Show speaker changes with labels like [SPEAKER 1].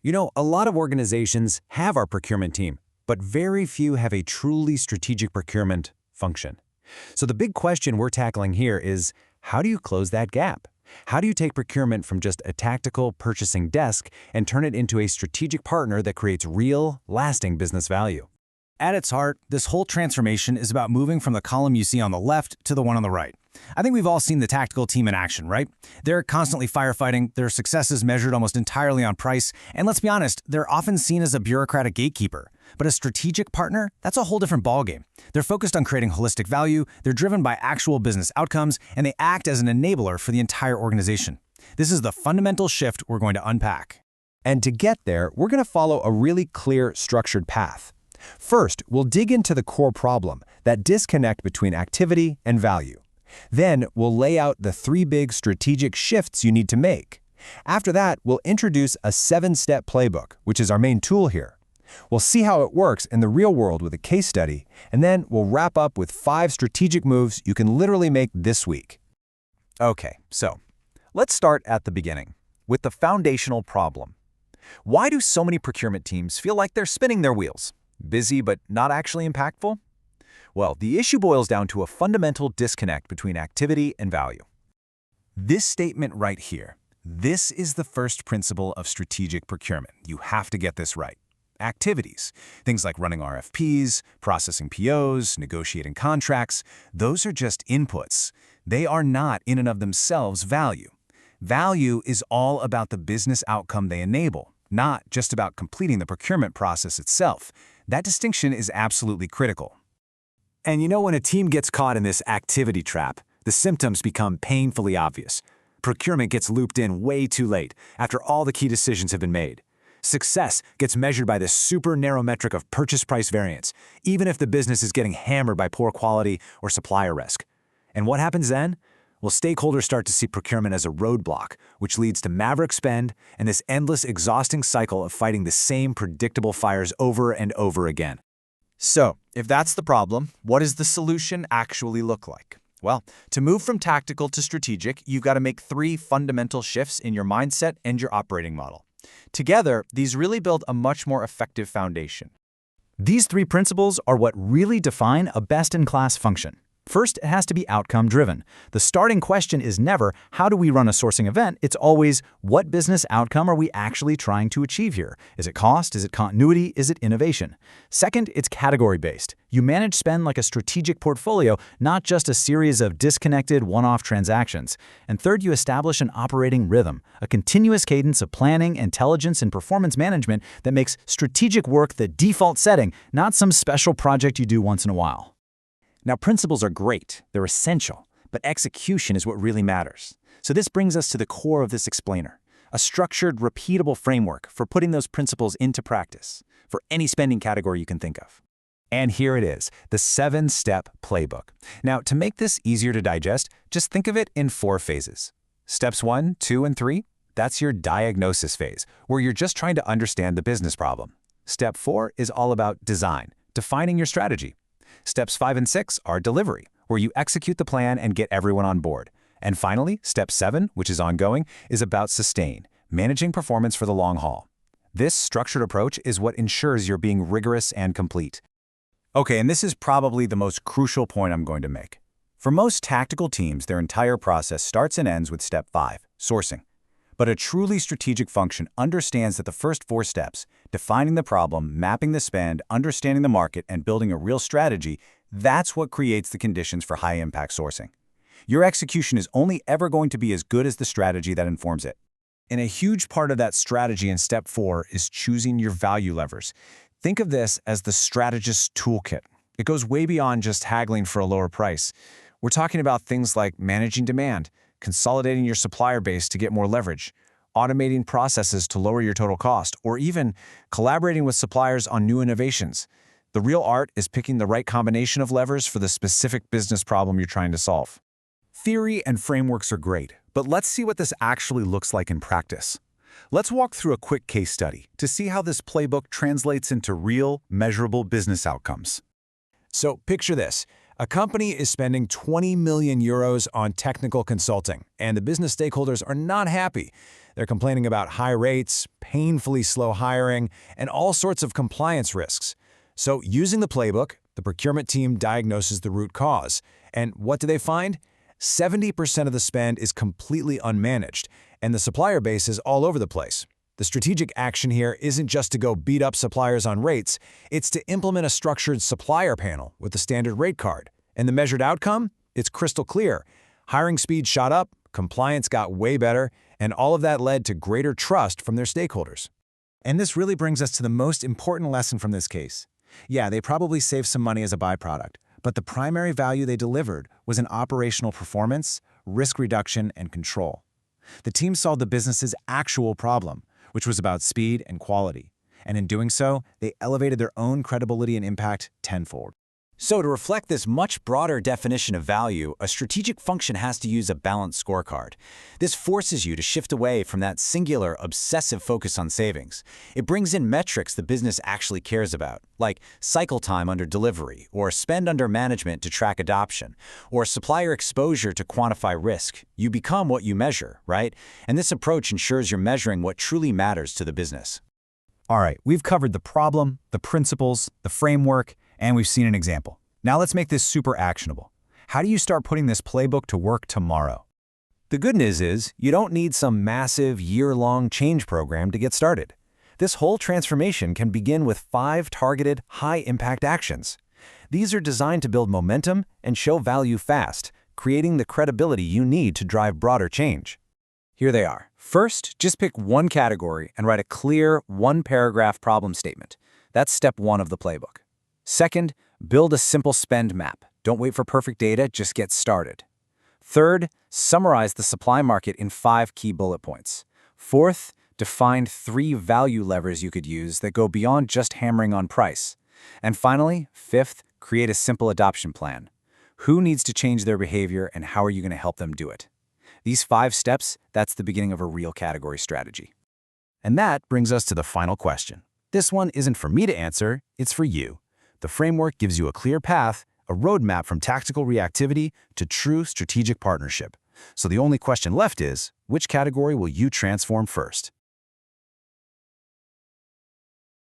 [SPEAKER 1] You know, a lot of organizations have our procurement team, but very few have a truly strategic procurement function. So the big question we're tackling here is, how do you close that gap? How do you take procurement from just a tactical purchasing desk and turn it into a strategic partner that creates real, lasting business value?
[SPEAKER 2] At its heart, this whole transformation is about moving from the column you see on the left to the one on the right. I think we've all seen the tactical team in action, right? They're constantly firefighting, their success is measured almost entirely on price, and let's be honest, they're often seen as a bureaucratic gatekeeper. But a strategic partner, that's a whole different ballgame. They're focused on creating holistic value, they're driven by actual business outcomes, and they act as an enabler for the entire organization. This is the fundamental shift we're going to unpack.
[SPEAKER 1] And to get there, we're going to follow a really clear, structured path. First, we'll dig into the core problem, that disconnect between activity and value. Then, we'll lay out the 3 big strategic shifts you need to make. After that, we'll introduce a 7-step playbook, which is our main tool here. We'll see how it works in the real world with a case study, and then we'll wrap up with 5 strategic moves you can literally make this week.
[SPEAKER 3] Okay, so let's start at the beginning, with the foundational problem. Why do so many procurement teams feel like they're spinning their wheels? Busy but not actually impactful? Well, the issue boils down to a fundamental disconnect between activity and value. This statement right here, this is the first principle of strategic procurement. You have to get this right. Activities, things like running RFPs, processing POs, negotiating contracts, those are just inputs. They are not in and of themselves value. Value is all about the business outcome they enable, not just about completing the procurement process itself. That distinction is absolutely critical. And you know, when a team gets caught in this activity trap, the symptoms become painfully obvious. Procurement gets looped in way too late, after all the key decisions have been made. Success gets measured by this super narrow metric of purchase price variance, even if the business is getting hammered by poor quality or supplier risk. And what happens then? Well, stakeholders start to see procurement as a roadblock, which leads to maverick spend and this endless, exhausting cycle of fighting the same predictable fires over and over again. So, if that's the problem, what does the solution actually look like? Well, to move from tactical to strategic, you've got to make 3 fundamental shifts in your mindset and your operating model. Together, these really build a much more effective foundation. These 3 principles are what really define a best-in-class function. First, it has to be outcome-driven. The starting question is never, how do we run a sourcing event? It's always, what business outcome are we actually trying to achieve here? Is it cost? Is it continuity? Is it innovation? Second, it's category-based. You manage spend like a strategic portfolio, not just a series of disconnected one-off transactions. And third, you establish an operating rhythm, a continuous cadence of planning, intelligence, and performance management that makes strategic work the default setting, not some special project you do once in a while. Now, principles are great, they're essential, but execution is what really matters. So this brings us to the core of this explainer, a structured, repeatable framework for putting those principles into practice for any spending category you can think of. And here it is, the 7-step playbook. Now, to make this easier to digest, just think of it in 4 phases. Steps 1, 2, and 3, that's your diagnosis phase, where you're just trying to understand the business problem. Step 4 is all about design, defining your strategy. Steps 5 and 6 are delivery, where you execute the plan and get everyone on board. And finally, step 7, which is ongoing, is about sustain, managing performance for the long haul. This structured approach is what ensures you're being rigorous and complete. Okay, and this is probably the most crucial point I'm going to make. For most tactical teams, their entire process starts and ends with step 5, sourcing. But a truly strategic function understands that the first 4 steps, defining the problem, mapping the spend, understanding the market, and building a real strategy, that's what creates the conditions for high-impact sourcing. Your execution is only ever going to be as good as the strategy that informs it. And a huge part of that strategy in step 4 is choosing your value levers. Think of this as the strategist's toolkit. It goes way beyond just haggling for a lower price. We're talking about things like managing demand, consolidating your supplier base to get more leverage, automating processes to lower your total cost, or even collaborating with suppliers on new innovations. The real art is picking the right combination of levers for the specific business problem you're trying to solve. Theory and frameworks are great, but let's see what this actually looks like in practice. Let's walk through a quick case study to see how this playbook translates into real, measurable business outcomes. So picture this. A company is spending 20 million euros on technical consulting, and the business stakeholders are not happy.
[SPEAKER 1] They're complaining about high rates, painfully slow hiring, and all sorts of compliance risks. So using the playbook, the procurement team diagnoses the root cause. And what do they find? 70% of the spend is completely unmanaged, and the supplier base is all over the place. The strategic action here isn't just to go beat up suppliers on rates, it's to implement a structured supplier panel with a standard rate card. And the measured outcome? It's crystal clear. Hiring speed shot up, compliance got way better, and all of that led to greater trust from their stakeholders.
[SPEAKER 2] And this really brings us to the most important lesson from this case. Yeah, they probably saved some money as a byproduct, but the primary value they delivered was in operational performance, risk reduction, and control. The team solved the business's actual problem, which was about speed and quality. And in doing so, they elevated their own credibility and impact tenfold.
[SPEAKER 3] So to reflect this much broader definition of value, a strategic function has to use a balanced scorecard. This forces you to shift away from that singular, obsessive focus on savings. It brings in metrics the business actually cares about, like cycle time under delivery, or spend under management to track adoption, or supplier exposure to quantify risk. You become what you measure, right? And this approach ensures you're measuring what truly matters to the business.
[SPEAKER 2] All right, we've covered the problem, the principles, the framework, and we've seen an example. Now let's make this super actionable. How do you start putting this playbook to work tomorrow?
[SPEAKER 1] The good news is you don't need some massive year-long change program to get started. This whole transformation can begin with 5 targeted, high-impact actions. These are designed to build momentum and show value fast, creating the credibility you need to drive broader change.
[SPEAKER 3] Here they are. First, just pick one category and write a clear, one-paragraph problem statement. That's step 1 of the playbook. Second, build a simple spend map. Don't wait for perfect data, just get started. Third, summarize the supply market in 5 key bullet points. Fourth, define 3 value levers you could use that go beyond just hammering on price. And finally, fifth, create a simple adoption plan. Who needs to change their behavior and how are you going to help them do it? These 5 steps, that's the beginning of a real category strategy.
[SPEAKER 2] And that brings us to the final question. This one isn't for me to answer, it's for you. The framework gives you a clear path, a roadmap from tactical reactivity to true strategic partnership. So the only question left is, which category will you transform first?